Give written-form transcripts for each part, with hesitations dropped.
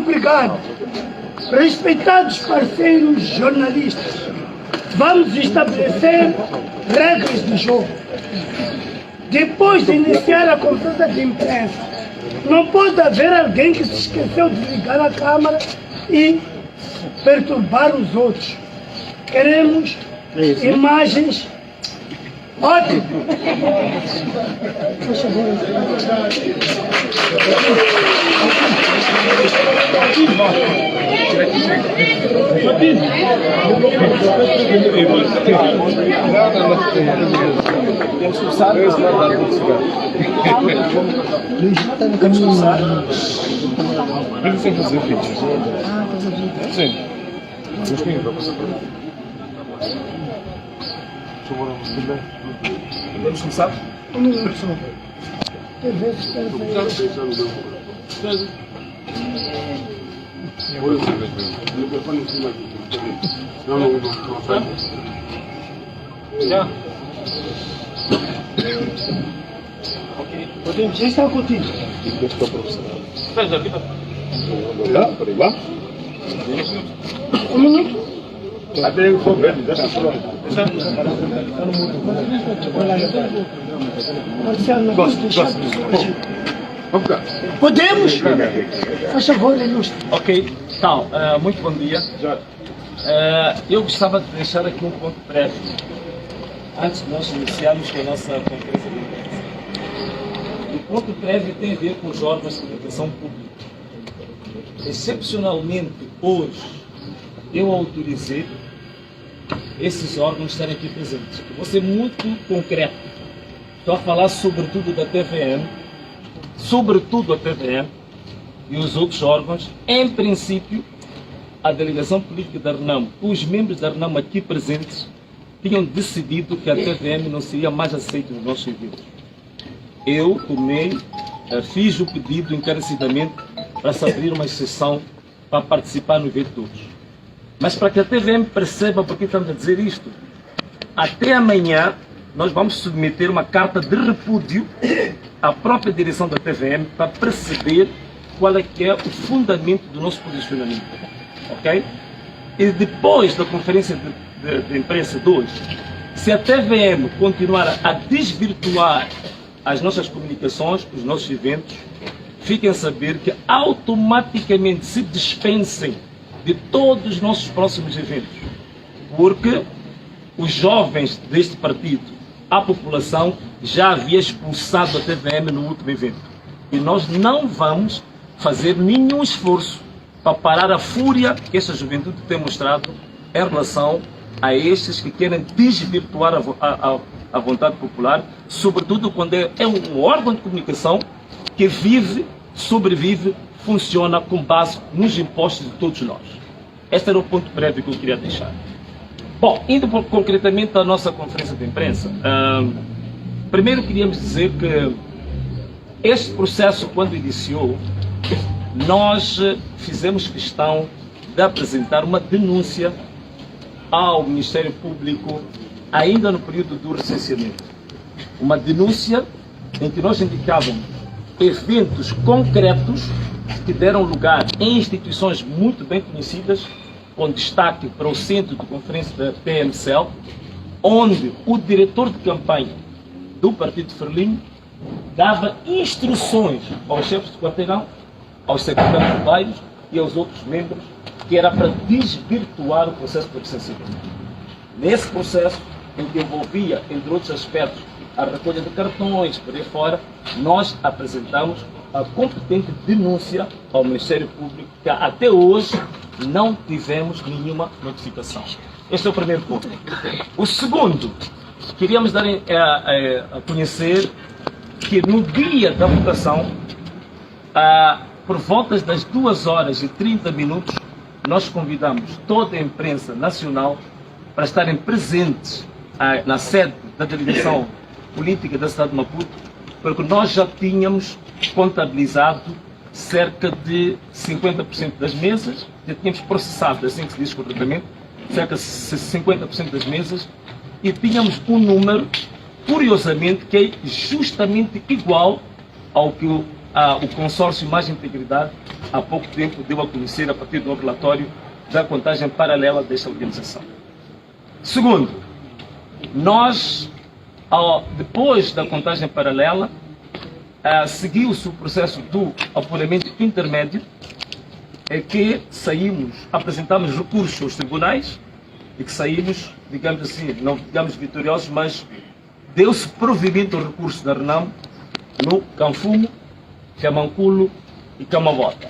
obrigado. Respeitados parceiros jornalistas, vamos estabelecer regras de jogo. Depois de iniciar a conferência de imprensa, não pode haver alguém que se esqueceu de ligar a câmara e perturbar os outros. Queremos imagens ótimas. Podemos começar? Já. Podemos, já está contigo. Um minuto. Podemos? Faz favor, ilustre. Ok, então, muito bom dia. Eu gostava de deixar aqui um ponto prévio, antes de nós iniciarmos com a nossa conferência de imprensa. O ponto prévio tem a ver com os órgãos de comunicação pública. Excepcionalmente, hoje, eu autorizei esses órgãos estarem aqui presentes. Eu vou ser muito concreto. Estou a falar sobretudo da TVM, e os outros órgãos. Em princípio, a delegação política da RENAMO, os membros da RENAMO aqui presentes, tinham decidido que a TVM não seria mais aceita nos nossos eventos. Eu fiz o pedido encarecidamente para se abrir uma exceção para participar no evento de todos. Mas para que a TVM perceba por que estamos a dizer isto, até amanhã nós vamos submeter uma carta de repúdio à própria direção da TVM para perceber qual é que é o fundamento do nosso posicionamento. Ok? E depois da conferência de imprensa de hoje, se a TVM continuar a desvirtuar as nossas comunicações, os nossos eventos, fiquem a saber que automaticamente se dispensem de todos os nossos próximos eventos, porque os jovens deste partido, a população, já havia expulsado a TVM no último evento. E nós não vamos fazer nenhum esforço para parar a fúria que esta juventude tem mostrado em relação a estes que querem desvirtuar a vontade popular, sobretudo quando é um órgão de comunicação que vive, sobrevive, funciona com base nos impostos de todos nós. Este era o ponto prévio que eu queria deixar. Bom, indo concretamente à nossa conferência de imprensa, primeiro queríamos dizer que este processo, quando iniciou, nós fizemos questão de apresentar uma denúncia ao Ministério Público ainda no período do recenseamento. Uma denúncia em que nós indicávamos eventos concretos que deram lugar em instituições muito bem conhecidas, com destaque para o Centro de Conferência da PMCL, onde o diretor de campanha do Partido Frelimo dava instruções aos chefes de quarteirão, aos secretários de bairros e aos outros membros, que era para desvirtuar o processo de recenseamento. Nesse processo, em que envolvia, entre outros aspectos, a recolha de cartões, por aí fora, nós apresentamos a competente denúncia ao Ministério Público, que até hoje não tivemos nenhuma notificação. Este é o primeiro ponto. O segundo, queríamos dar a conhecer que no dia da votação, por volta das 2h30, nós convidamos toda a imprensa nacional para estarem presentes na sede da delegação política da cidade de Maputo, porque nós já tínhamos contabilizado cerca de 50% das mesas, já tínhamos processado, assim que se diz corretamente, cerca de 50% das mesas, e tínhamos um número, curiosamente, que é justamente igual ao que o consórcio Mais Integridade, há pouco tempo, deu a conhecer a partir do relatório da contagem paralela desta organização. Segundo, nós, depois da contagem paralela, seguiu-se o processo do apuramento intermédio, que apresentamos recursos aos tribunais e que saímos, digamos assim, não digamos vitoriosos, mas deu-se provimento ao recurso da RENAM no Canfumo, Camanculo e Camavota.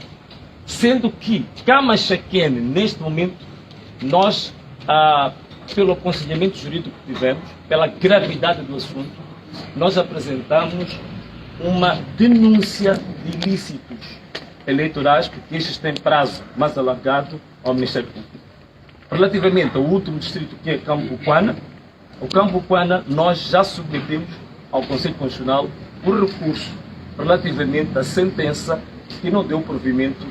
Sendo que Camachaquene, neste momento, nós, pelo aconselhamento jurídico que tivemos, pela gravidade do assunto, nós apresentamos uma denúncia de ilícitos eleitorais, porque estes têm prazo mais alargado ao Ministério Público. Relativamente ao último distrito, que é Cambuquana, o Cambuquana nós já submetemos ao Conselho Constitucional o recurso relativamente à sentença que não deu provimento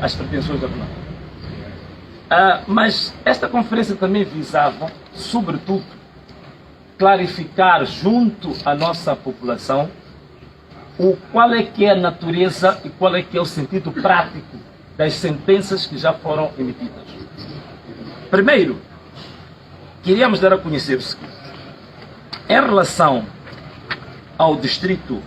às pretensões da RENAM. Mas esta conferência também visava, sobretudo, clarificar junto à nossa população qual é que é a natureza e qual é que é o sentido prático das sentenças que já foram emitidas. Primeiro, queríamos dar a conhecer o seguinte: em relação ao distrito,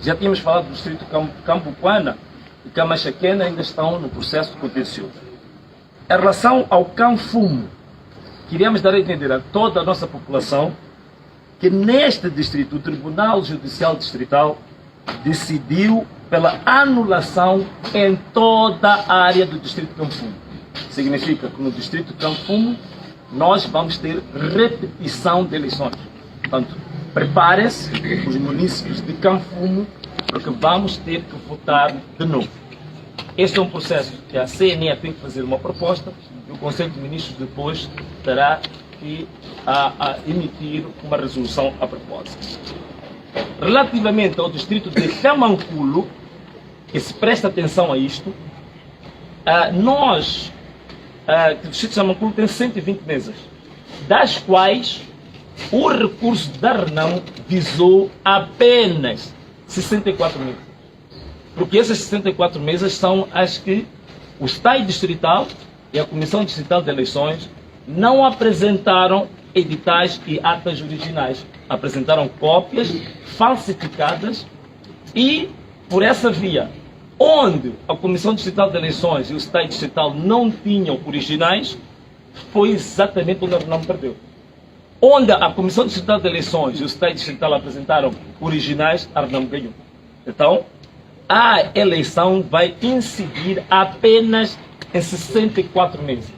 já tínhamos falado do distrito Cambuquana e Camachaquena, ainda estão no processo contencioso. Em relação ao Canfumo, queríamos dar a entender a toda a nossa população que neste distrito o Tribunal Judicial Distrital decidiu pela anulação em toda a área do distrito Canfumo. Significa que no distrito Canfumo nós vamos ter repetição de eleições. Portanto, preparem-se os municípios de Canfumo, porque vamos ter que votar de novo. Este é um processo que a CNE tem que fazer uma proposta e o Conselho de Ministros depois terá que emitir uma resolução a propósito. Relativamente ao distrito de Camanculo, que se presta atenção a isto, o distrito de Camanculo tem 120 mesas, das quais o recurso da RENAM visou apenas 64 mesas. Porque essas 64 mesas são as que o Estado Distrital e a Comissão Distrital de Eleições não apresentaram editais e atas originais. Apresentaram cópias falsificadas e, por essa via, onde a Comissão Distrital de Eleições e o Estado Distrital não tinham originais, foi exatamente onde a RENAM perdeu. Onde a Comissão Distrital de Eleições e o Estado Distrital apresentaram originais, a RENAM ganhou. Então, a eleição vai incidir apenas em 64 meses.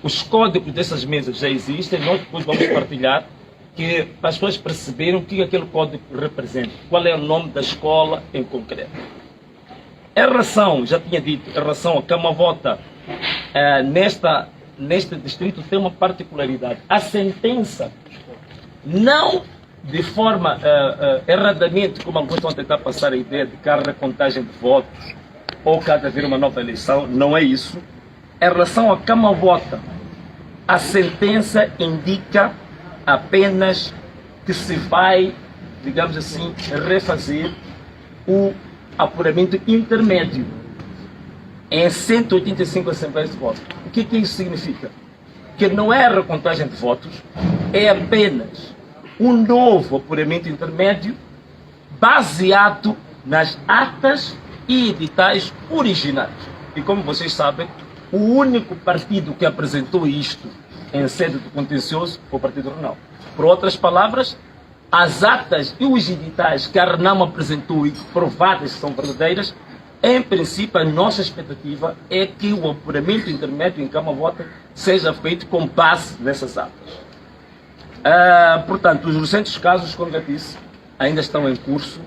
Os códigos dessas mesas já existem, nós depois vamos partilhar, que as pessoas perceberam o que aquele código representa, qual é o nome da escola em concreto. Em relação, já tinha dito, em relação a Camavota, neste distrito tem uma particularidade. A sentença, não de forma erradamente, como alguns estão a tentar passar a ideia de que há recontagem de votos ou que há de haver uma nova eleição, não é isso. Em relação a Camavota, a sentença indica apenas que se vai, digamos assim, refazer o apuramento intermédio em 185 assembleias de votos. O que isso significa? Que não é a recontagem de votos, é apenas um novo apuramento intermédio baseado nas atas e editais originais. E como vocês sabem, o único partido que apresentou isto em sede do contencioso foi o Partido RENAM. Por outras palavras, as atas e os editais que a RENAM apresentou e provadas que são verdadeiras, em princípio, a nossa expectativa é que o apuramento intermédio em Camavota seja feito com base nessas atas. Portanto, os recentes casos, como já disse, ainda estão em curso.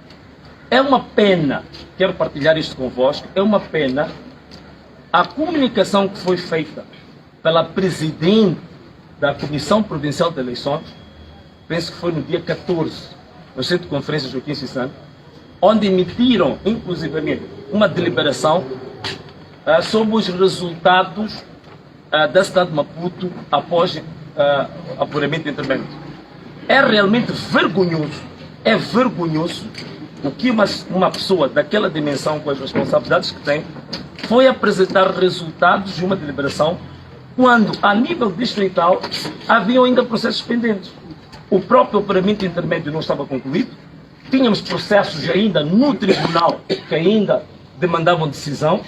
É uma pena, quero partilhar isto convosco, é uma pena a comunicação que foi feita pela Presidente da Comissão Provincial de Eleições, penso que foi no dia 14, no Centro de Conferência Joaquim Cissano, onde emitiram, inclusivamente, uma deliberação sobre os resultados da cidade de Maputo após apuramento intermédio. É realmente vergonhoso é vergonhoso o que uma pessoa daquela dimensão, com as responsabilidades que tem, foi apresentar resultados de uma deliberação quando, a nível distrital, haviam ainda processos pendentes. O próprio operamento intermédio não estava concluído, tínhamos processos ainda no tribunal que ainda demandavam decisão,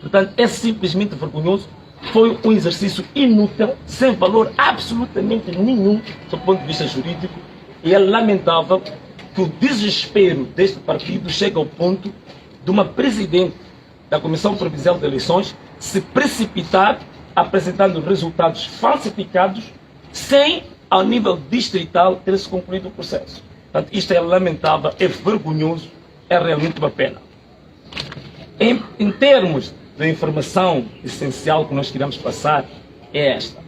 portanto é simplesmente vergonhoso, foi um exercício inútil, sem valor absolutamente nenhum do ponto de vista jurídico, e é lamentável que o desespero deste partido chegue ao ponto de uma presidente da Comissão Provincial de Eleições se precipitar apresentando resultados falsificados sem, ao nível distrital, ter-se concluído o processo. Portanto, isto é lamentável, é vergonhoso, é realmente uma pena. Em termos da informação essencial que nós queríamos passar, é esta.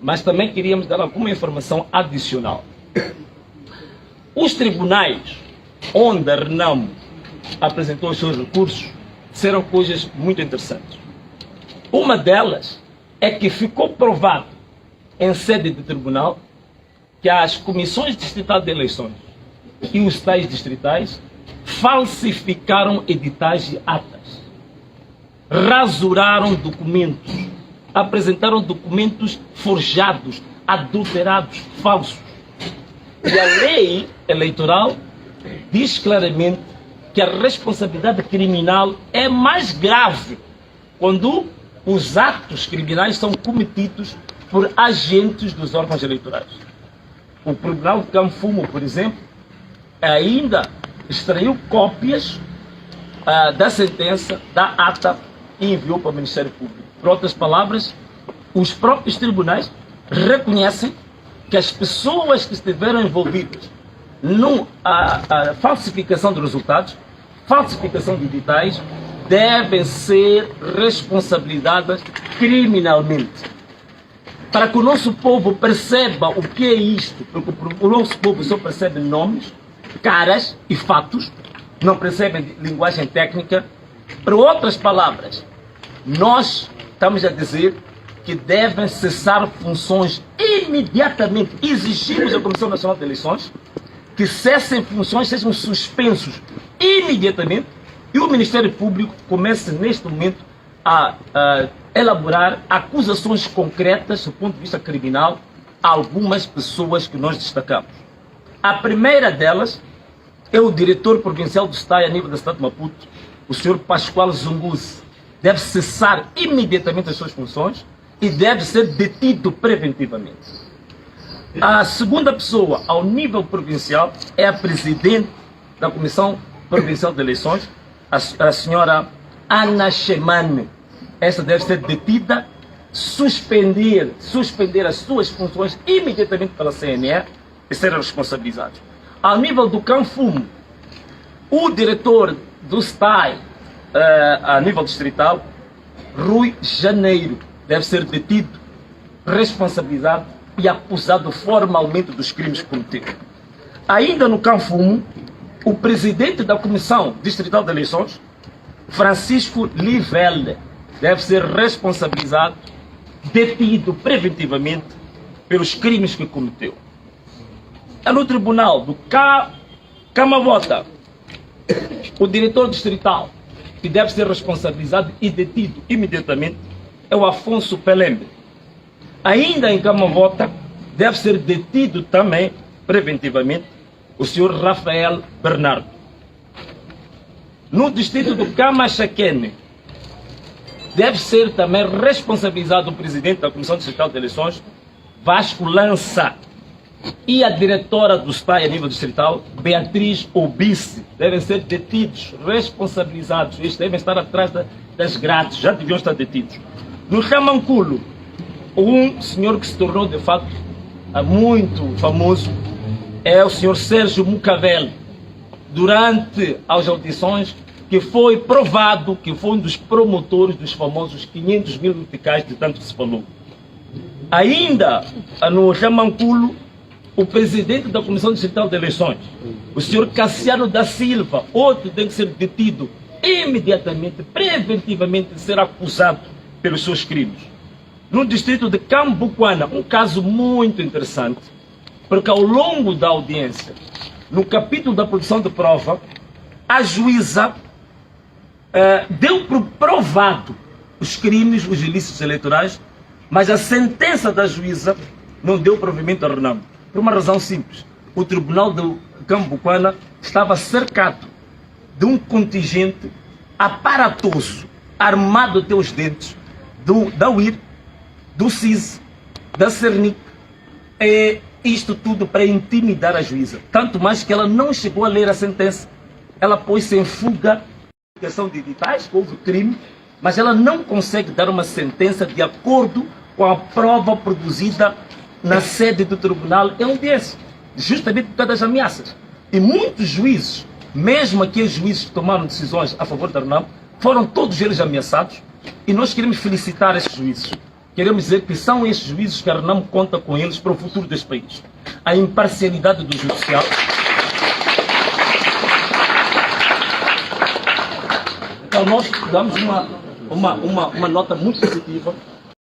Mas também queríamos dar alguma informação adicional. Os tribunais onde a Renamo apresentou os seus recursos disseram coisas muito interessantes. Uma delas é que ficou provado em sede de tribunal que as comissões distritais de eleições e os tais distritais falsificaram editais e atas, rasuraram documentos, apresentaram documentos forjados, adulterados, falsos. E a lei eleitoral diz claramente que a responsabilidade criminal é mais grave quando os atos criminais são cometidos por agentes dos órgãos eleitorais. O Tribunal de Canfumo, por exemplo, ainda extraiu cópias da sentença, da ata, e enviou para o Ministério Público. Por outras palavras, os próprios tribunais reconhecem que as pessoas que estiveram envolvidas na falsificação de resultados, falsificação de editais, devem ser responsabilizadas criminalmente. Para que o nosso povo perceba o que é isto, porque o nosso povo só percebe nomes, caras e fatos, não percebe linguagem técnica. Por outras palavras, nós estamos a dizer que devem cessar funções imediatamente. Exigimos à Comissão Nacional de Eleições que cessem funções, sejam suspensos imediatamente, e o Ministério Público comece neste momento a elaborar acusações concretas do ponto de vista criminal a algumas pessoas que nós destacamos. A primeira delas é o diretor provincial do STAI a nível da cidade de Maputo, o senhor Pascoal Zunguzi. Deve cessar imediatamente as suas funções e deve ser detido preventivamente. A segunda pessoa, ao nível provincial, é a presidente da Comissão Provincial de Eleições, a senhora Ana Chemane. Esta deve ser detida, suspender as suas funções imediatamente pela CNE e ser responsabilizado. Ao nível do Canfumo, o diretor do STAI, a nível distrital, Rui Janeiro, deve ser detido, responsabilizado e acusado formalmente dos crimes que cometeu. Ainda no Canfumo, o presidente da Comissão Distrital de Eleições, Francisco Livelle, deve ser responsabilizado, detido preventivamente pelos crimes que cometeu. No Tribunal do Camavota, o diretor distrital, que deve ser responsabilizado e detido imediatamente, é o Afonso Pelembe. Ainda em Camavota, deve ser detido também preventivamente o senhor Rafael Bernardo. No distrito do Camachaquene, deve ser também responsabilizado o presidente da Comissão Distrital de Eleições, Vasco Lança, e a diretora do STAI a nível distrital, Beatriz Obice. Devem ser detidos, responsabilizados. Eles devem estar atrás das grades, já deviam estar detidos. No Ramanculo, um senhor que se tornou de fato muito famoso é o senhor Sérgio Mucavel. Durante as audições, que foi provado que foi um dos promotores dos famosos 500 mil meticais de tanto que se falou. Ainda no Ramanculo, o presidente da Comissão Distrital de Eleições, o senhor Cassiano da Silva, outro tem que ser detido imediatamente, preventivamente, ser acusado pelos seus crimes. No distrito de Cambuquana, um caso muito interessante, porque ao longo da audiência, no capítulo da produção de prova, a juíza deu por provado os crimes, os ilícitos eleitorais, mas a sentença da juíza não deu provimento a Renamo. Por uma razão simples. O Tribunal de Cambuquana estava cercado de um contingente aparatoso, armado até os dentes, da UIR, do CIS, da Cernic, isto tudo para intimidar a juíza. Tanto mais que ela não chegou a ler a sentença. Ela pôs-se em fuga, questão de editais, houve crime, mas ela não consegue dar uma sentença de acordo com a prova produzida na sede do tribunal em audiência, justamente por causa das ameaças. E muitos juízes, mesmo aqueles juízes que tomaram decisões a favor da Renamo, foram todos eles ameaçados, e nós queremos felicitar esses juízes. Queremos dizer que são esses juízes que a Renamo conta com eles para o futuro deste país. A imparcialidade do judicial. Então nós damos uma nota muito positiva